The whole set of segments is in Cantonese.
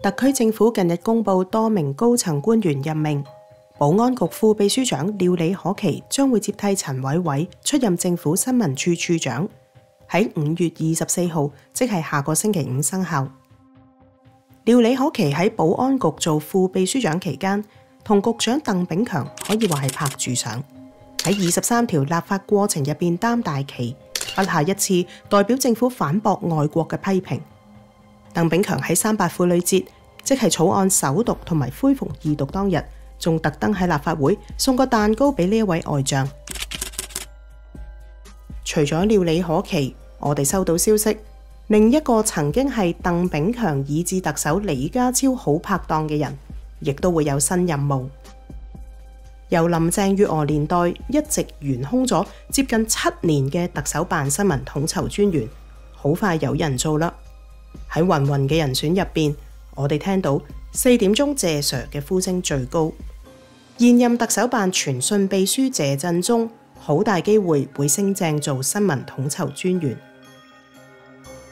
特區政府近日公布多名高層官員任命，保安局副秘書長廖李可琪將會接替陳偉偉出任政府新聞處處長，喺5月24號，即係下個星期五生效。廖李可琪喺保安局做副秘書長期間，同局長鄧炳強可以話係拍住上，喺23條立法過程入邊擔大旗，不下一次代表政府反駁外國嘅批評。鄧炳強喺3·8婦女節，即係草案首讀同埋恢復二讀當日，仲特登喺立法會送個蛋糕俾呢一位外將。除咗廖李可琪，我哋收到消息，另一個曾經係鄧炳強以至特首李家超好拍檔嘅人，亦都會有新任務。由林鄭月娥年代一直懸空咗接近7年嘅特首辦新聞統籌專員，好快有人做啦。喺芸芸嘅人選入邊，我哋聽到4點鐘謝 Sir 嘅呼聲最高。現任特首辦傳訊秘書謝振中，好大機會會升正做新聞統籌專員。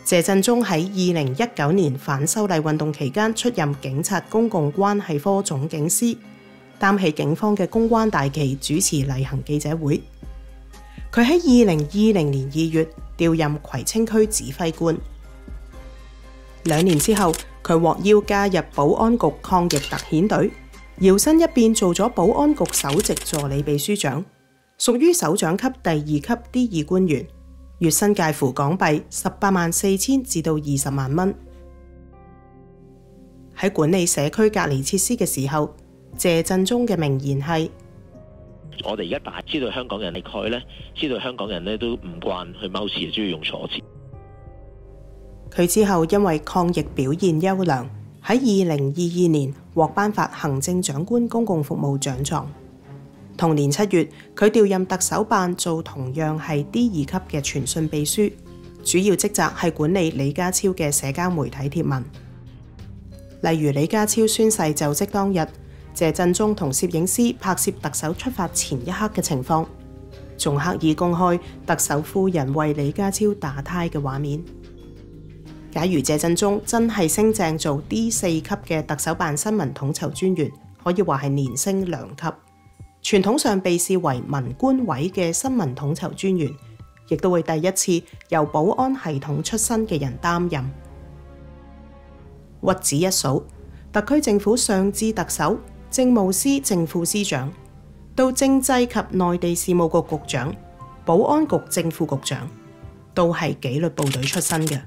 謝振中喺2019年反修例運動期間出任警察公共關係科總警司，擔起警方嘅公關大旗，主持例行記者會。佢喺2020年2月調任葵青區指揮官。2年之後，佢獲邀加入保安局抗疫特遣隊，搖身一變做咗保安局首席助理秘書長，屬於首長級第2級 D2 官員，月薪介乎港幣184000至到20萬蚊。喺管理社區隔離設施嘅時候，謝振中嘅名言係：我哋而家大知道香港人大概咧，知道香港人咧都唔慣去踎廁，中意用坐廁。佢之後因為抗疫表現優良，喺2022年獲頒發行政長官公共服務獎狀。同年7月，佢調任特首辦做同樣係 D2 級嘅傳訊秘書，主要職責係管理李家超嘅社交媒體貼文。例如李家超宣誓就職當日，謝振中同攝影師拍攝特首出發前一刻嘅情況，仲刻意公開特首夫人為李家超打呔嘅畫面。假如謝振中真係升正做 D4 級嘅特首辦新聞統籌專員，可以話係年升2級。傳統上被視為文官位嘅新聞統籌專員，亦都會第一次由保安系統出身嘅人擔任。屈指一數，特區政府上至特首、政務司正副司長，到政制及內地事務局局長、保安局正副局長，都係紀律部隊出身嘅。